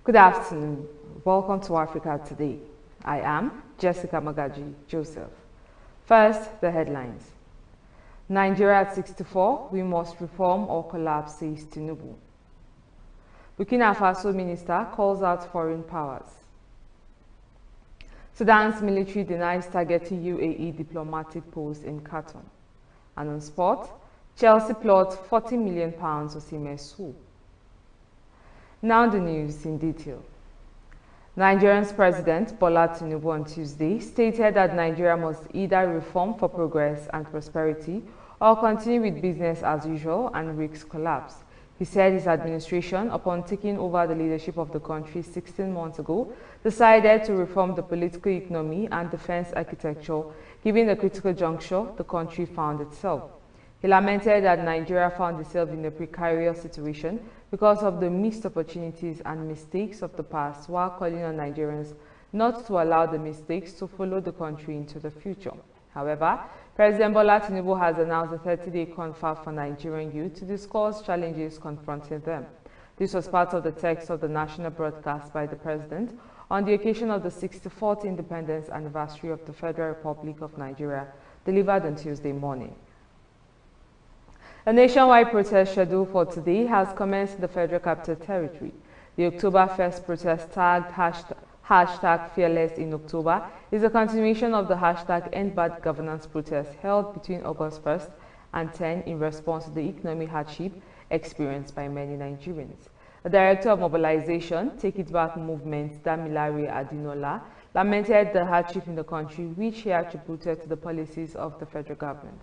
Good afternoon. Welcome to Africa Today. I am Jessica Magaji Joseph. First, the headlines. Nigeria at 64, we must reform or collapse, says Tinubu. Burkina Faso minister calls out foreign powers. Sudan's military denies targeting UAE diplomatic post in Khartoum. And on sport, Chelsea plots £40 million Osimhen swoop. Now the news in detail. Nigeria's President Bola Tinubu on Tuesday stated that Nigeria must either reform for progress and prosperity or continue with business as usual and risk collapse. He said his administration, upon taking over the leadership of the country 16 months ago, decided to reform the political economy and defense architecture, given the critical juncture the country found itself. He lamented that Nigeria found itself in a precarious situation because of the missed opportunities and mistakes of the past, while calling on Nigerians not to allow the mistakes to follow the country into the future. However, President Bola Tinubu has announced a 30-day confab for Nigerian youth to discuss challenges confronting them. This was part of the text of the national broadcast by the President on the occasion of the 64th independence anniversary of the Federal Republic of Nigeria, delivered on Tuesday morning. A nationwide protest scheduled for today has commenced in the Federal Capital Territory. The October 1st protest tagged hashtag Fearless in October is a continuation of the hashtag End Bad Governance protest held between August 1st and 10 in response to the economic hardship experienced by many Nigerians. The Director of Mobilization, Take It Back Movement, Damilare Adinola, lamented the hardship in the country, which he attributed to the policies of the federal government.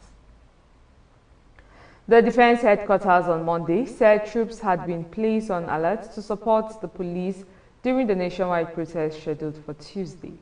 The Defense Headquarters on Monday said troops had been placed on alert to support the police during the nationwide protest scheduled for Tuesday.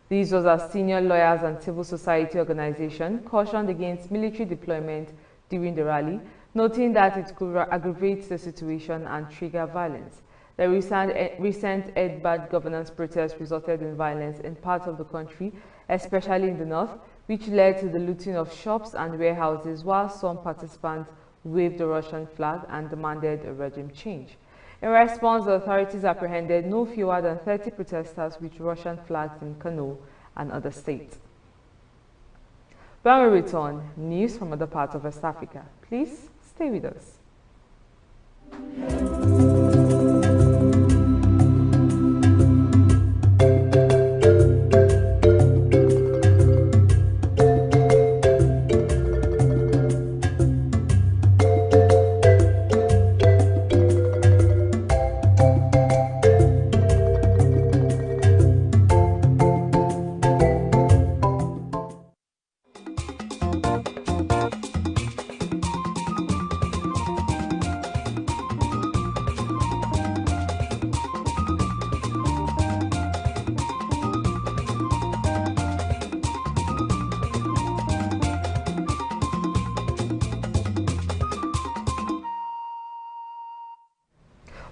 This was as senior lawyers and civil society organizations cautioned against military deployment during the rally, noting that it could aggravate the situation and trigger violence. The recent End Bad Governance protest resulted in violence in parts of the country, especially in the north, which led to the looting of shops and warehouses, while some participants waved the Russian flag and demanded a regime change. In response, the authorities apprehended no fewer than 30 protesters with Russian flags in Kano and other states. When we return, news from other parts of West Africa. Please stay with us.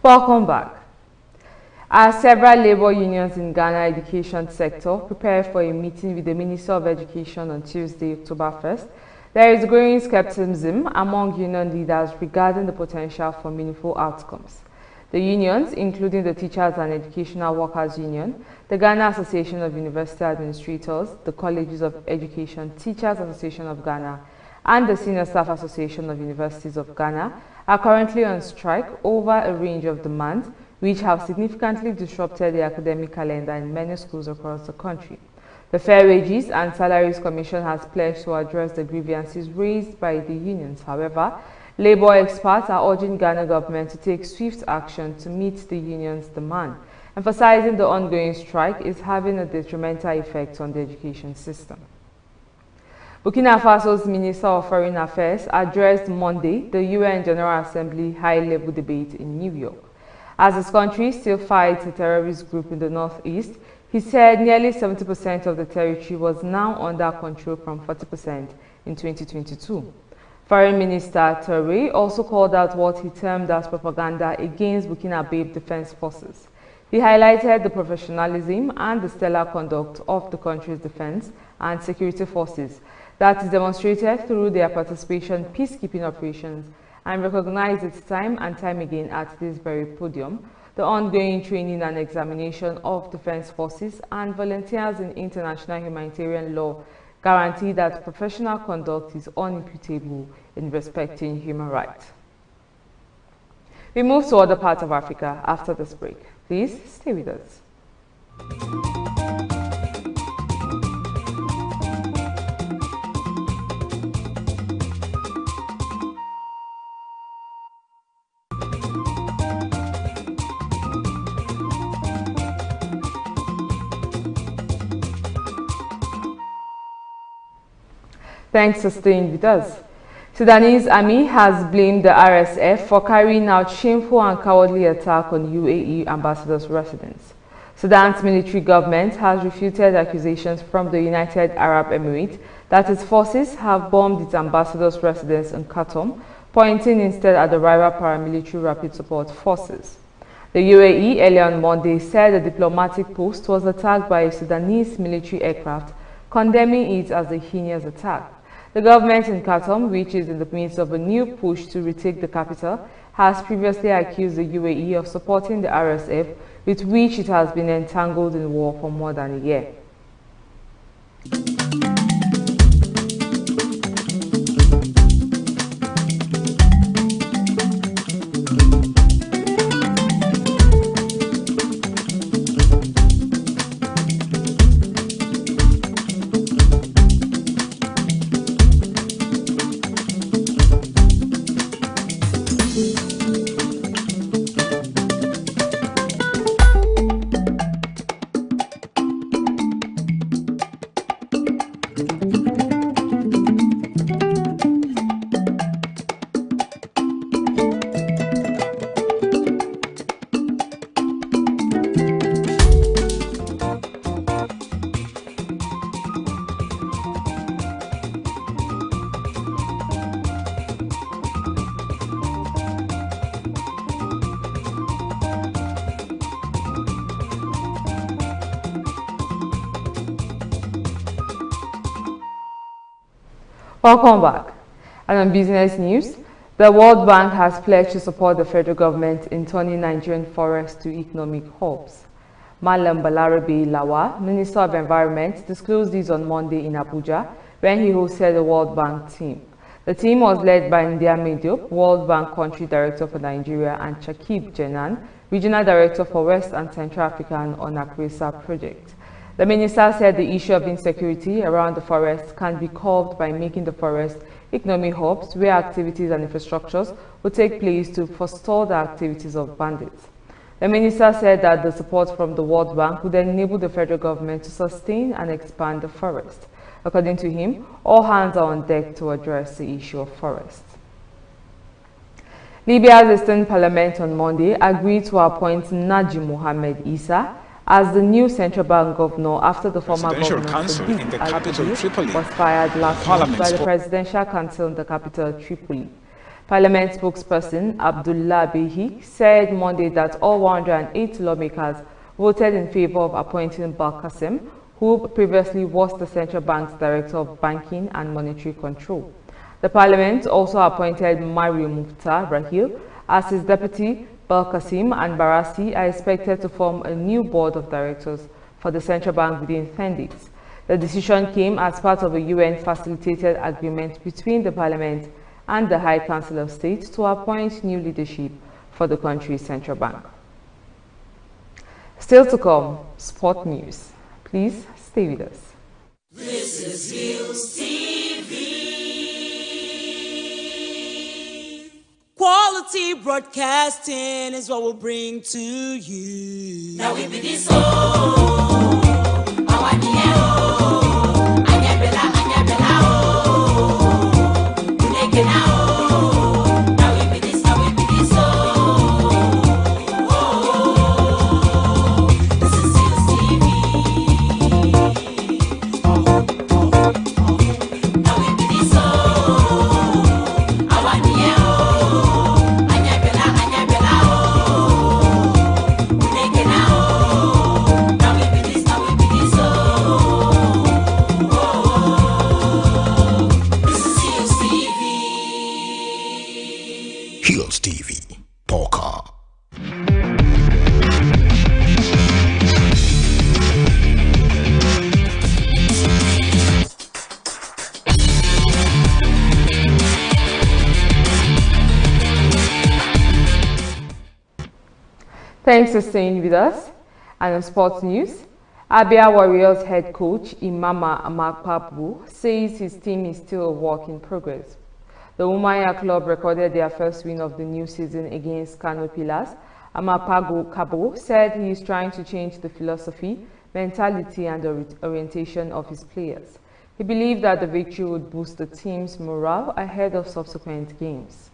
Welcome back. As several labor unions in Ghana education sector prepare for a meeting with the Minister of Education on Tuesday, October 1st, there is growing skepticism among union leaders regarding the potential for meaningful outcomes. The unions, including the Teachers and Educational Workers Union, the Ghana Association of University Administrators, the Colleges of Education Teachers Association of Ghana, and the Senior Staff Association of Universities of Ghana, are currently on strike over a range of demands which have significantly disrupted the academic calendar in many schools across the country. The Fair Wages and Salaries Commission has pledged to address the grievances raised by the unions. However, labor experts are urging Ghana government to take swift action to meet the union's demand, emphasizing the ongoing strike is having a detrimental effect on the education system. Burkina Faso's Minister of Foreign Affairs addressed Monday the UN General Assembly high-level debate in New York. As his country still fights a terrorist group in the northeast, he said nearly 70% of the territory was now under control from 40% in 2022. Foreign Minister Touré also called out what he termed as propaganda against Burkinabe Defense Forces. He highlighted the professionalism and the stellar conduct of the country's defense and security forces that is demonstrated through their participation in peacekeeping operations, and recognized it time and time again at this very podium the ongoing training and examination of defense forces and volunteers in international humanitarian law guarantee that professional conduct is unimputable in respecting human rights. We move to other parts of Africa after this break. Please stay with us. Thanks for staying with us. Sudanese army has blamed the RSF for carrying out shameful and cowardly attack on UAE ambassador's residence. Sudan's military government has refuted accusations from the United Arab Emirates that its forces have bombed its ambassador's residence in Khartoum, pointing instead at the rival paramilitary rapid support forces. The UAE earlier on Monday said the diplomatic post was attacked by a Sudanese military aircraft, condemning it as a heinous attack. The government in Khartoum, which is in the midst of a new push to retake the capital, has previously accused the UAE of supporting the RSF, with which it has been entangled in war for more than a year. Welcome back. And on business news, the World Bank has pledged to support the federal government in turning Nigerian forests to economic hubs. Malam Balarabe Lawa, Minister of Environment, disclosed this on Monday in Abuja when he hosted the World Bank team. The team was led by India Medio, World Bank Country Director for Nigeria, and Chakib Jenan, Regional Director for West and Central African on Akwesa Project. The minister said the issue of insecurity around the forest can be curbed by making the forest economic hubs where activities and infrastructures will take place to forestall the activities of bandits. The minister said that the support from the World Bank would enable the federal government to sustain and expand the forest. According to him, all hands are on deck to address the issue of forests. Libya's Eastern Parliament on Monday agreed to appoint Naji Mohamed Issa as the new central bank governor after the former governor Council in the capital Tripoli was fired last month by the Presidential Council in the capital Tripoli. Parliament spokesperson Abdullah Behi said Monday that all 108 lawmakers voted in favor of appointing Balkasim, who previously was the central bank's director of banking and monetary control. The parliament also appointed Mario Mukhtar Rahil as his deputy. Balkasim and Barasi are expected to form a new board of directors for the central bank within 10 days. The decision came as part of a UN-facilitated agreement between the parliament and the High Council of State to appoint new leadership for the country's central bank. Still to come, sport news. Please stay with us. This is Hillstv. Quality broadcasting is what we'll bring to you. Now we be this Hillstv, Poker. Thanks for staying with us. And on sports news, Abia Warriors head coach Imama Amakpabu says his team is still a work in progress. The Umaya club recorded their first win of the new season against Kano Pillars. Amakpabu said he is trying to change the philosophy, mentality and orientation of his players. He believed that the victory would boost the team's morale ahead of subsequent games.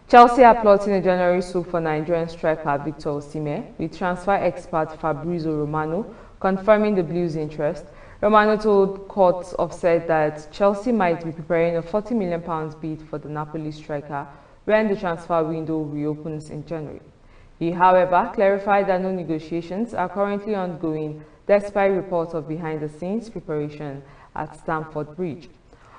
Chelsea are plotting a January sweep for Nigerian striker Victor Osimhen, with transfer expert Fabrizio Romano confirming the Blues' interest. Romano told Courts of Said that Chelsea might be preparing a £40 million bid for the Napoli striker when the transfer window reopens in January. He, however, clarified that no negotiations are currently ongoing despite reports of behind-the-scenes preparation at Stamford Bridge.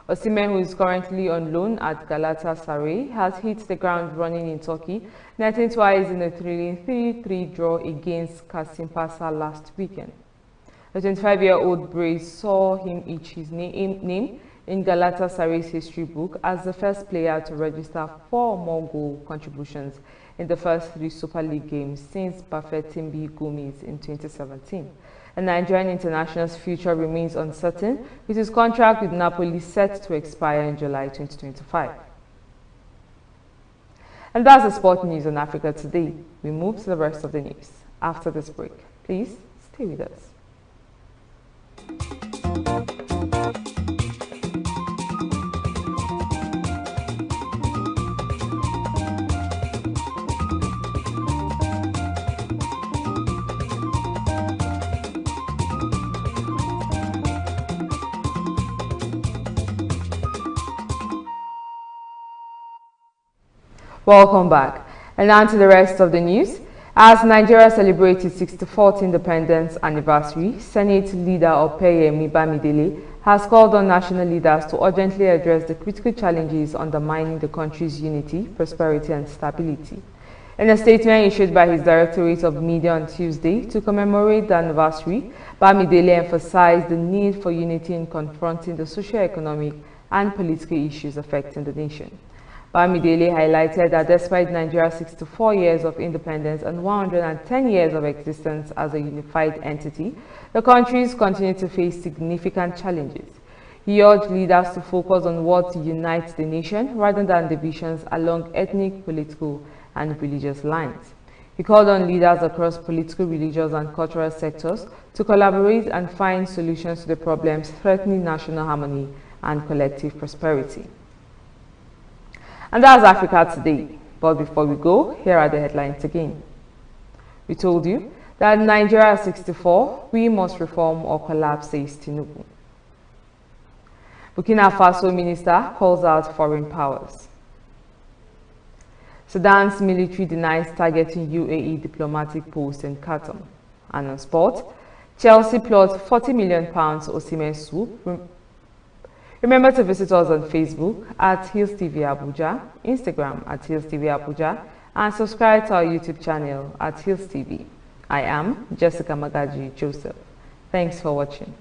Osimhen, who is currently on loan at Galatasaray, has hit the ground running in Turkey, netting twice in a thrilling 3-3 draw against Kasimpasa last weekend. The 25-year-old Brace saw him etch his name in Galatasaray's history book as the first player to register 4 more goal contributions in the first 3 Super League games since Bafetimbi Gomis in 2017. The Nigerian international's future remains uncertain, with his contract with Napoli set to expire in July 2025. And that's the sport news on Africa Today. We move to the rest of the news after this break. Please stay with us. Welcome back. And now to the rest of the news. As Nigeria celebrates its 64th independence anniversary, Senate leader Opeyemi Bamidele has called on national leaders to urgently address the critical challenges undermining the country's unity, prosperity and stability. In a statement issued by his Directorate of Media on Tuesday to commemorate the anniversary, Bamidele emphasized the need for unity in confronting the socio-economic and political issues affecting the nation. Bamidele highlighted that despite Nigeria's 64 years of independence and 110 years of existence as a unified entity, the countries continue to face significant challenges. He urged leaders to focus on what unites the nation rather than divisions along ethnic, political, and religious lines. He called on leaders across political, religious, and cultural sectors to collaborate and find solutions to the problems threatening national harmony and collective prosperity. And that's Africa Today. But before we go, here are the headlines again. We told you that Nigeria is 64, we must reform or collapse, says Tinubu. Burkina Faso minister calls out foreign powers. Sudan's military denies targeting UAE diplomatic post in Khartoum. And on sport, Chelsea plots £40 million Osimhen swoop. Remember to visit us on Facebook at Hillstv Abuja, Instagram at Hillstv Abuja, and subscribe to our YouTube channel at Hillstv. I am Jessica Magaji Joseph. Thanks for watching.